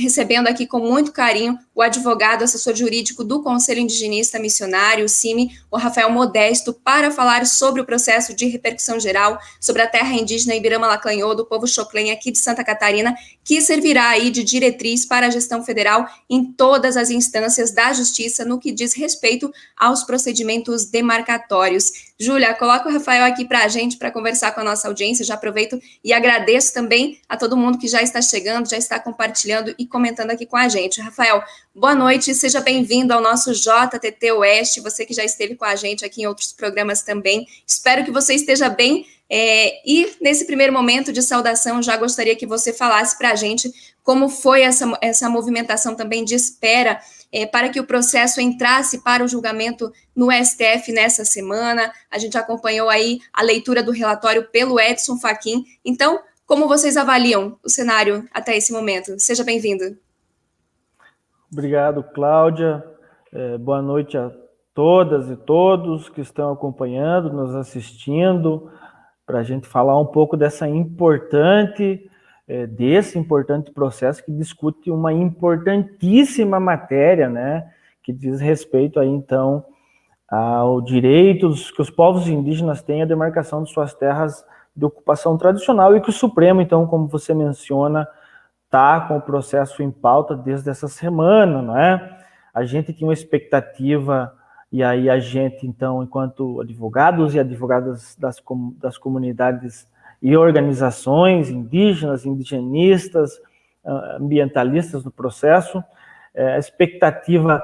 recebendo aqui com muito carinho o advogado, assessor jurídico do Conselho Indigenista Missionário, o CIMI, o Rafael Modesto, para falar sobre o processo de repercussão geral sobre a terra indígena Ibirama-Laclanhô, do povo Xoclen aqui de Santa Catarina, que servirá aí de diretriz para a gestão federal em todas as instâncias da justiça no que diz respeito aos procedimentos demarcatórios. Júlia, coloca o Rafael aqui para a gente, para conversar com a nossa audiência. Já aproveito e agradeço também a todo mundo que já está chegando, já está compartilhando e comentando aqui com a gente. Rafael, boa noite, seja bem-vindo ao nosso JTT Oeste, você que já esteve com a gente aqui em outros programas também. Espero que você esteja bem. E nesse primeiro momento de saudação, já gostaria que você falasse para a gente como foi essa movimentação também de espera para que o processo entrasse para o julgamento no STF nessa semana. A gente acompanhou aí a leitura do relatório pelo Edson Fachin. Então, como vocês avaliam o cenário até esse momento? Seja bem-vindo. Obrigado, Cláudia. Boa noite a todas e todos que estão acompanhando, nos assistindo, para a gente falar um pouco desse importante processo que discute uma importantíssima matéria, né, que diz respeito aí, então, ao direito que os povos indígenas têm à demarcação de suas terras de ocupação tradicional e que o Supremo, então, como você menciona, está com o processo em pauta desde essa semana, não é? A gente tinha uma expectativa, e aí a gente, então, enquanto advogados e advogadas das comunidades e organizações indígenas, indigenistas, ambientalistas do processo, a expectativa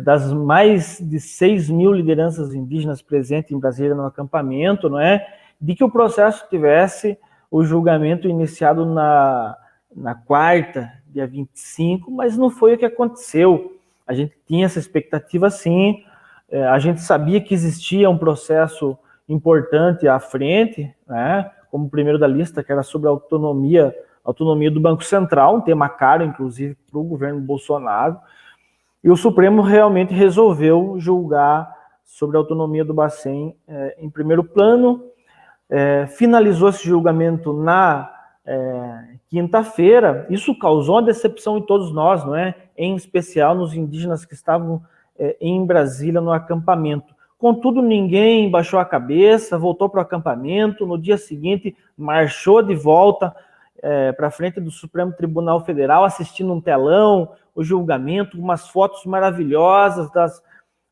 das mais de 6 mil lideranças indígenas presentes em Brasília no acampamento, não é? De que o processo tivesse o julgamento iniciado na quarta, dia 25, mas não foi o que aconteceu. A gente tinha essa expectativa, sim. A gente sabia que existia um processo importante à frente, né, como o primeiro da lista, que era sobre a autonomia do Banco Central, um tema caro, inclusive, para o governo Bolsonaro. E o Supremo realmente resolveu julgar sobre a autonomia do Bacen em primeiro plano. Finalizou esse julgamento na quinta-feira. Isso causou uma decepção em todos nós, não é? Em especial nos indígenas que estavam em Brasília no acampamento. Contudo, ninguém baixou a cabeça, voltou para o acampamento. No dia seguinte, marchou de volta para frente do Supremo Tribunal Federal, assistindo um telão, o julgamento, umas fotos maravilhosas das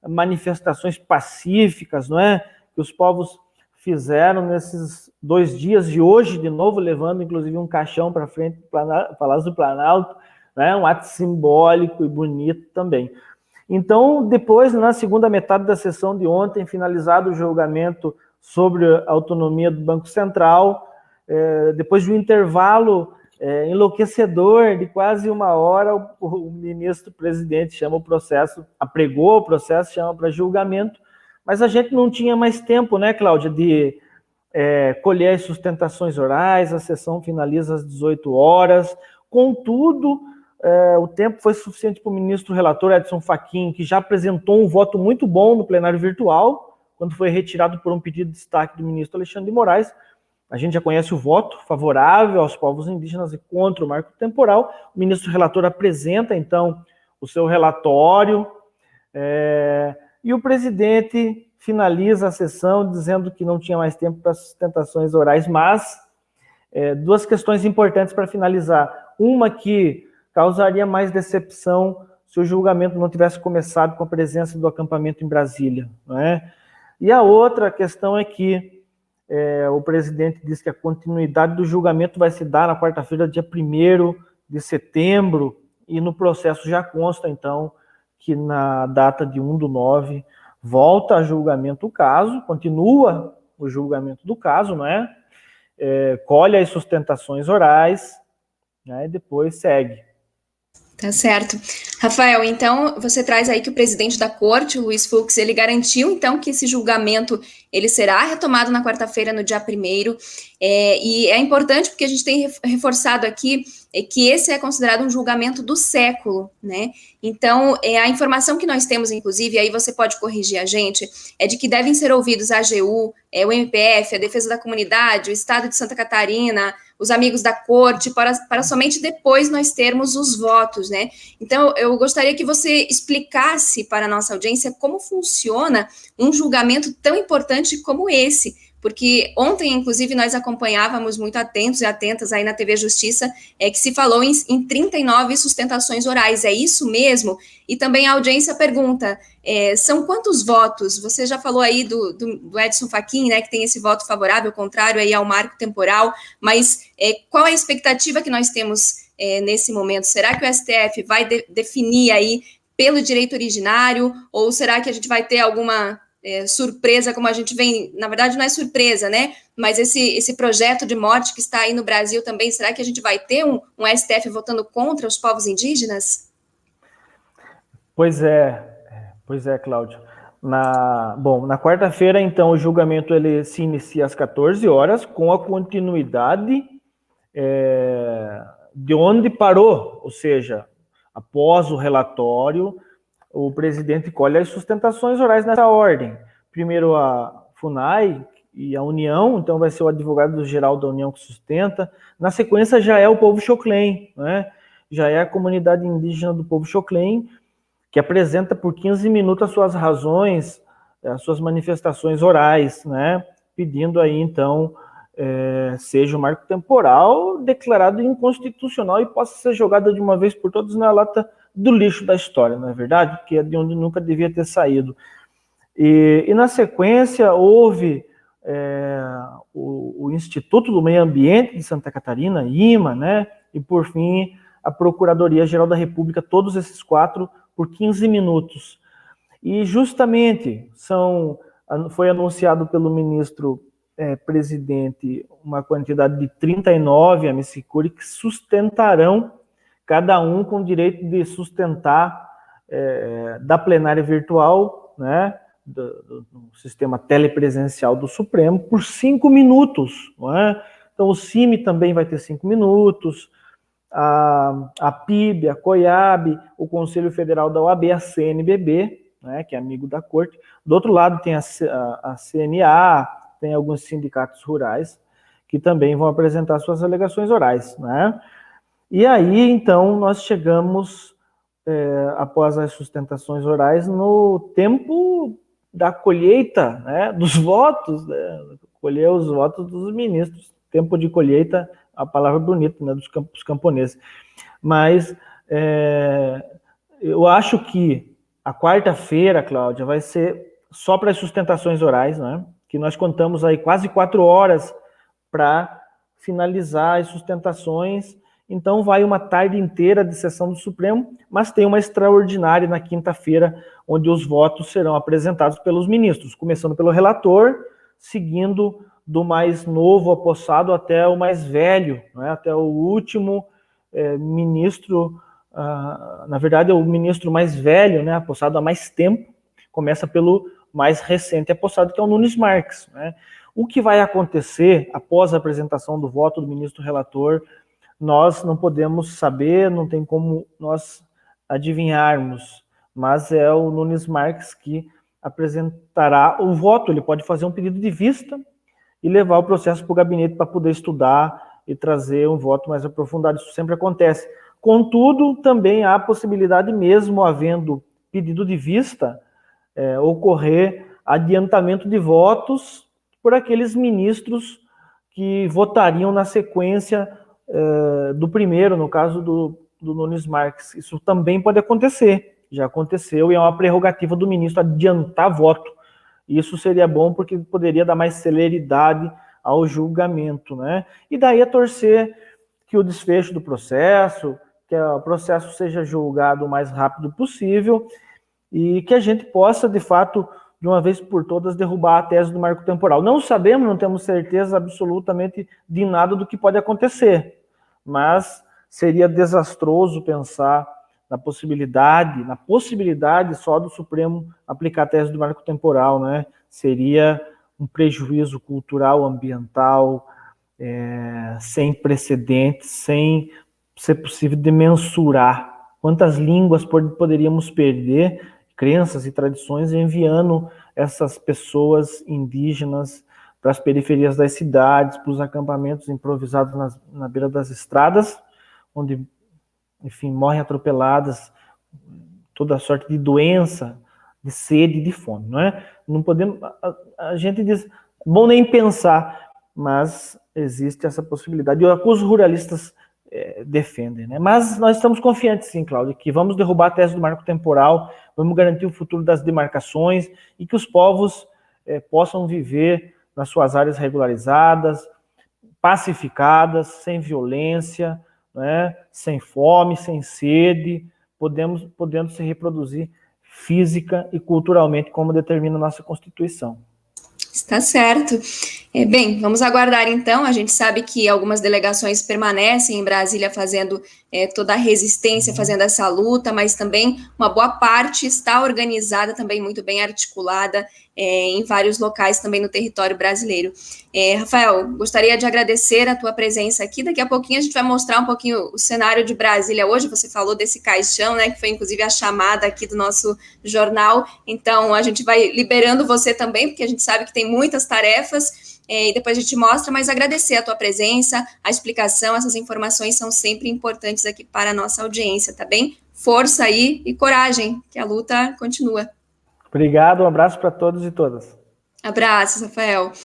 manifestações pacíficas, não é? Que os povos fizeram nesses 2 dias, de hoje, de novo, levando inclusive um caixão para frente do Palácio do Planalto, né? Um ato simbólico e bonito também. Então, depois, na segunda metade da sessão de ontem, finalizado o julgamento sobre a autonomia do Banco Central, depois de um intervalo enlouquecedor de quase 1 hora, o ministro-presidente chama o processo, apregou o processo, chama para julgamento, mas a gente não tinha mais tempo, né, Cláudia, de colher as sustentações orais. A sessão finaliza às 18 horas, contudo, o tempo foi suficiente para o ministro relator Edson Fachin, que já apresentou um voto muito bom no plenário virtual, quando foi retirado por um pedido de destaque do ministro Alexandre de Moraes. A gente já conhece o voto favorável aos povos indígenas e contra o marco temporal. O ministro relator apresenta, então, o seu relatório, e o presidente finaliza a sessão dizendo que não tinha mais tempo para sustentações orais, mas 2 questões importantes para finalizar. Uma que causaria mais decepção se o julgamento não tivesse começado com a presença do acampamento em Brasília, não é? E a outra questão é que o presidente diz que a continuidade do julgamento vai se dar na quarta-feira, dia 1º de setembro, e no processo já consta, então, que na data de 1/9 volta a julgamento o caso, continua o julgamento do caso, não é? Colhe as sustentações orais, né, e depois segue. Tá certo. Rafael, então, você traz aí que o presidente da corte, o Luiz Fux, ele garantiu, então, que esse julgamento ele será retomado na quarta-feira, no dia 1º, e é importante porque a gente tem reforçado aqui que esse é considerado um julgamento do século, né? Então, a informação que nós temos, inclusive, aí você pode corrigir a gente, é de que devem ser ouvidos a AGU, o MPF, a Defesa da Comunidade, o Estado de Santa Catarina, os amigos da corte, para somente depois nós termos os votos, né? Então, eu gostaria que você explicasse para a nossa audiência como funciona um julgamento tão importante como esse, porque ontem, inclusive, nós acompanhávamos muito atentos e atentas aí na TV Justiça, que se falou em 39 sustentações orais, é isso mesmo? E também a audiência pergunta, são quantos votos? Você já falou aí do Edson Fachin, né, que tem esse voto favorável, contrário aí ao marco temporal, mas qual a expectativa que nós temos nesse momento? Será que o STF vai definir aí pelo direito originário, ou será que a gente vai ter alguma surpresa, como a gente vem, na verdade não é surpresa, né, mas esse projeto de morte que está aí no Brasil também, será que a gente vai ter um STF votando contra os povos indígenas? Pois é, Cláudio. Na quarta-feira, então, o julgamento ele se inicia às 14 horas, com a continuidade de onde parou, ou seja, após o relatório, o presidente colhe as sustentações orais nessa ordem. Primeiro a FUNAI e a União, então vai ser o advogado-geral da União que sustenta. Na sequência já é o povo Xoclen, né? Já é a comunidade indígena do povo Xoclen, que apresenta por 15 minutos as suas razões, as suas manifestações orais, né? Pedindo aí, então, seja o marco temporal declarado inconstitucional e possa ser jogado de uma vez por todas na lata do lixo da história, não é verdade? Que é de onde nunca devia ter saído. E na sequência, houve o Instituto do Meio Ambiente de Santa Catarina, IMA, né? E, por fim, a Procuradoria-Geral da República, todos esses 4 por 15 minutos. E, justamente, foi anunciado pelo ministro presidente uma quantidade de 39 amicicuri que sustentarão, cada um com direito de sustentar da plenária virtual, né, do sistema telepresencial do Supremo, por 5 minutos. Não é? Então, o CIMI também vai ter 5 minutos, a PIB, a COIAB, o Conselho Federal da OAB, a CNBB, né, que é amigo da corte. Do outro lado tem a CNA, tem alguns sindicatos rurais que também vão apresentar suas alegações orais, né? E aí, então, nós chegamos, após as sustentações orais, no tempo da colheita, né, dos votos, né, colher os votos dos ministros. Tempo de colheita, a palavra bonita, né, dos camponeses. Mas eu acho que a quarta-feira, Cláudia, vai ser só para as sustentações orais, né, que nós contamos aí quase 4 horas para finalizar as sustentações. Então, vai uma tarde inteira de sessão do Supremo, mas tem uma extraordinária na quinta-feira, onde os votos serão apresentados pelos ministros, começando pelo relator, seguindo do mais novo apossado até o mais velho, né, até o último ministro, na verdade, é o ministro mais velho, né, apossado há mais tempo, começa pelo mais recente apossado, que é o Nunes Marques. Né. O que vai acontecer após a apresentação do voto do ministro relator, nós não podemos saber, não tem como nós adivinharmos, mas é o Nunes Marques que apresentará o voto. Ele pode fazer um pedido de vista e levar o processo para o gabinete para poder estudar e trazer um voto mais aprofundado. Isso sempre acontece. Contudo, também há a possibilidade, mesmo havendo pedido de vista, ocorrer adiantamento de votos por aqueles ministros que votariam na sequência do primeiro, no caso do Nunes Marques. Isso também pode acontecer, já aconteceu, e é uma prerrogativa do ministro adiantar voto. Isso seria bom porque poderia dar mais celeridade ao julgamento, né? E daí a torcer que o desfecho do processo, que o processo seja julgado o mais rápido possível e que a gente possa, de fato, de uma vez por todas, derrubar a tese do marco temporal. Não sabemos, não temos certeza absolutamente de nada do que pode acontecer, mas seria desastroso pensar na possibilidade só do Supremo aplicar a tese do marco temporal, né? Seria um prejuízo cultural, ambiental, sem precedentes, sem ser possível de mensurar quantas línguas poderíamos perder, crenças e tradições, enviando essas pessoas indígenas para as periferias das cidades, para os acampamentos improvisados na beira das estradas, onde, enfim, morrem atropeladas toda sorte de doença, de sede e de fome, não é? Não podemos, a gente diz, bom nem pensar, mas existe essa possibilidade. E os ruralistas defendem, né? Mas nós estamos confiantes, sim, Cláudio, que vamos derrubar a tese do marco temporal, vamos garantir o futuro das demarcações e que os povos possam viver nas suas áreas regularizadas, pacificadas, sem violência, né? Sem fome, sem sede, podendo se reproduzir física e culturalmente, como determina a nossa Constituição. Está certo. Bem, vamos aguardar então. A gente sabe que algumas delegações permanecem em Brasília fazendo toda a resistência, fazendo essa luta, mas também uma boa parte está organizada, também muito bem articulada em vários locais também no território brasileiro. Rafael, gostaria de agradecer a tua presença aqui. Daqui a pouquinho a gente vai mostrar um pouquinho o cenário de Brasília hoje. Você falou desse caixão, né, que foi inclusive a chamada aqui do nosso jornal. Então a gente vai liberando você também, porque a gente sabe que tem muitas tarefas. E depois a gente mostra, mas agradecer a tua presença, a explicação, essas informações são sempre importantes aqui para a nossa audiência, tá bem? Força aí e coragem, que a luta continua. Obrigado, um abraço para todos e todas. Abraços, Rafael.